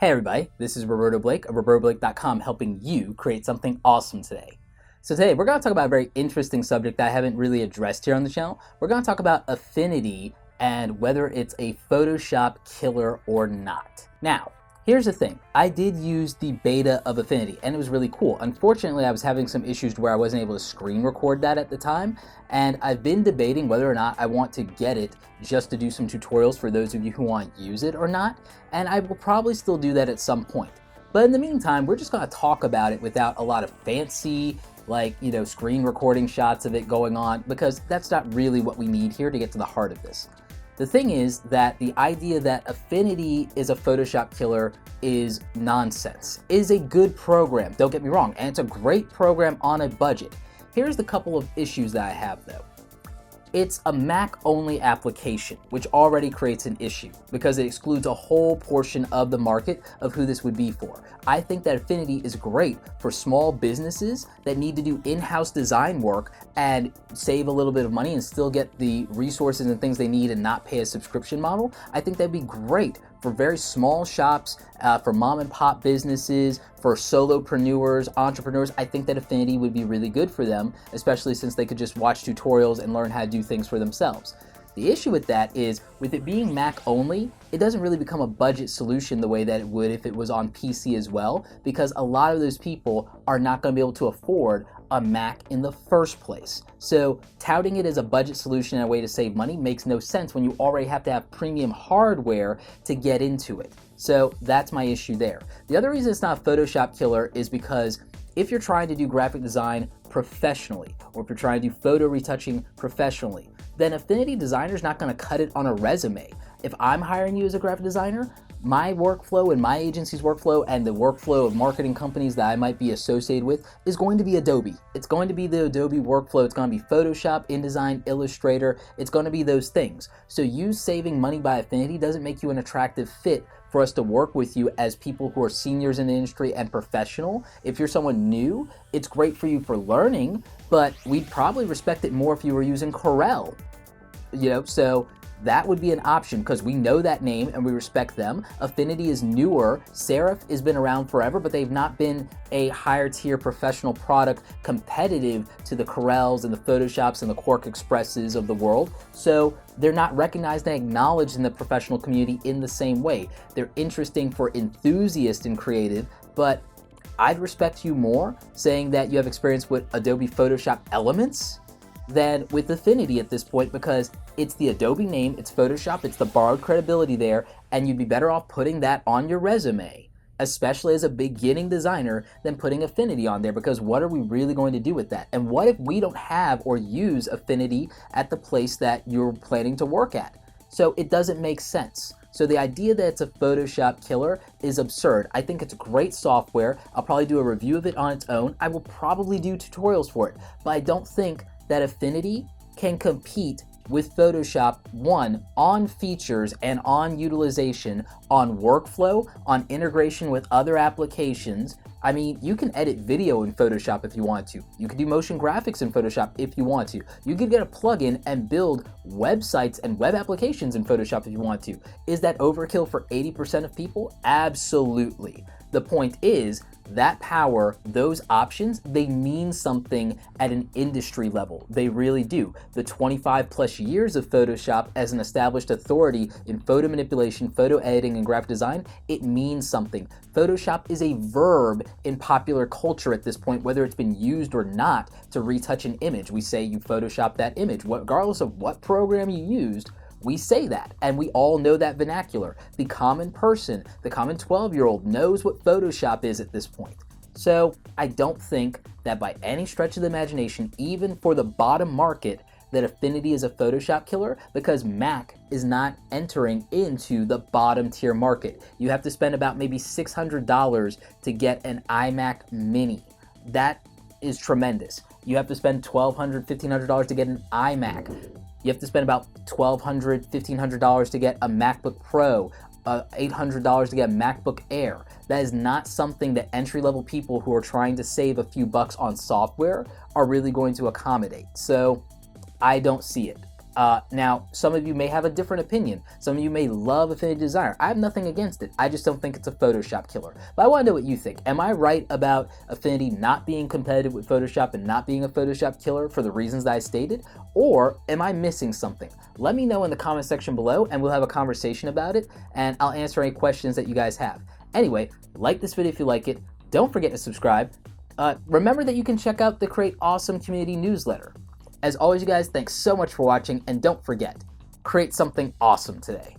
Hey everybody, this is Roberto Blake of robertoblake.com helping you create something awesome today. So today we're going to talk about a very interesting subject that I haven't really addressed here on the channel. We're going to talk about Affinity and whether it's a Photoshop killer or not. Now, here's the thing. I did use the beta of Affinity and it was really cool. Unfortunately, I was having some issues where I wasn't able to screen record that at the time, and I've been debating whether or not I want to get it just to do some tutorials for those of you who want to use it or not, and I will probably still do that at some point. But in the meantime, we're just going to talk about it without a lot of fancy, screen recording shots of it going on, because that's not really what we need here to get to the heart of this. The thing is that the idea that Affinity is a Photoshop killer is nonsense. It is a good program, don't get me wrong, and it's a great program on a budget. Here's the couple of issues that I have though. It's a Mac-only application, which already creates an issue because it excludes a whole portion of the market of who this would be for. I think that Affinity is great for small businesses that need to do in-house design work and save a little bit of money and still get the resources and things they need and not pay a subscription model. I think that'd be great for very small shops, for mom and pop businesses, for solopreneurs, entrepreneurs. I think that Affinity would be really good for them, especially since they could just watch tutorials and learn how to do things for themselves. The issue with that is, with it being Mac only, it doesn't really become a budget solution the way that it would if it was on PC as well, because a lot of those people are not going to be able to afford a Mac in the first place. So touting it as a budget solution and a way to save money makes no sense when you already have to have premium hardware to get into it. So that's my issue there. The other reason it's not a Photoshop killer is because if you're trying to do graphic design professionally, or if you're trying to do photo retouching professionally, then Affinity Designer is not going to cut it on a resume. If I'm hiring you as a graphic designer, my workflow and my agency's workflow and the workflow of marketing companies that I might be associated with is going to be Adobe. It's going to be the Adobe workflow. It's going to be Photoshop, InDesign, Illustrator. It's going to be those things. So you saving money by Affinity doesn't make you an attractive fit for us to work with you as people who are seniors in the industry and professional. If you're someone new, it's great for you for learning, but we'd probably respect it more if you were using Corel. So that would be an option because we know that name and we respect them. Affinity is newer. Serif has been around forever, but they've not been a higher tier professional product competitive to the Corels and the Photoshops and the Quark Expresses of the world. So they're not recognized and acknowledged in the professional community in the same way. They're interesting for enthusiasts and creative, but I'd respect you more saying that you have experience with Adobe Photoshop Elements than with Affinity at this point, because it's the Adobe name, it's Photoshop, it's the borrowed credibility there, and you'd be better off putting that on your resume, especially as a beginning designer, than putting Affinity on there, because what are we really going to do with that? And what if we don't have or use Affinity at the place that you're planning to work at? So it doesn't make sense. So the idea that it's a Photoshop killer is absurd. I think it's great software. I'll probably do a review of it on its own. I will probably do tutorials for it, but I don't think that Affinity can compete with Photoshop, one, on features and on utilization, on workflow, on integration with other applications. I mean, you can edit video in Photoshop if you want to. You can do motion graphics in Photoshop if you want to. You could get a plugin and build websites and web applications in Photoshop if you want to. Is that overkill for 80% of people? Absolutely. The point is, that power, those options, they mean something at an industry level. They really do. The 25 plus years of Photoshop as an established authority in photo manipulation, photo editing, and graphic design, it means something. Photoshop is a verb in popular culture at this point, whether it's been used or not to retouch an image. We say you Photoshop that image, regardless of what program you used. We say that, and we all know that vernacular. The common person, the common 12-year-old knows what Photoshop is at this point. So I don't think that by any stretch of the imagination, even for the bottom market, that Affinity is a Photoshop killer, because Mac is not entering into the bottom tier market. You have to spend about maybe $600 to get an iMac Mini. That is tremendous. You have to spend $1,200, $1,500 to get an iMac. You have to spend about $1,200, $1,500 to get a MacBook Pro, $800 to get a MacBook Air. That is not something that entry-level people who are trying to save a few bucks on software are really going to accommodate. So I don't see it. Now, some of you may have a different opinion. Some of you may love Affinity Designer. I have nothing against it. I just don't think it's a Photoshop killer. But I want to know what you think. Am I right about Affinity not being competitive with Photoshop and not being a Photoshop killer for the reasons that I stated? Or am I missing something? Let me know in the comment section below and we'll have a conversation about it, and I'll answer any questions that you guys have. Anyway, like this video if you like it. Don't forget to subscribe. Remember that you can check out the Create Awesome community newsletter. As always, you guys, thanks so much for watching, and don't forget, create something awesome today.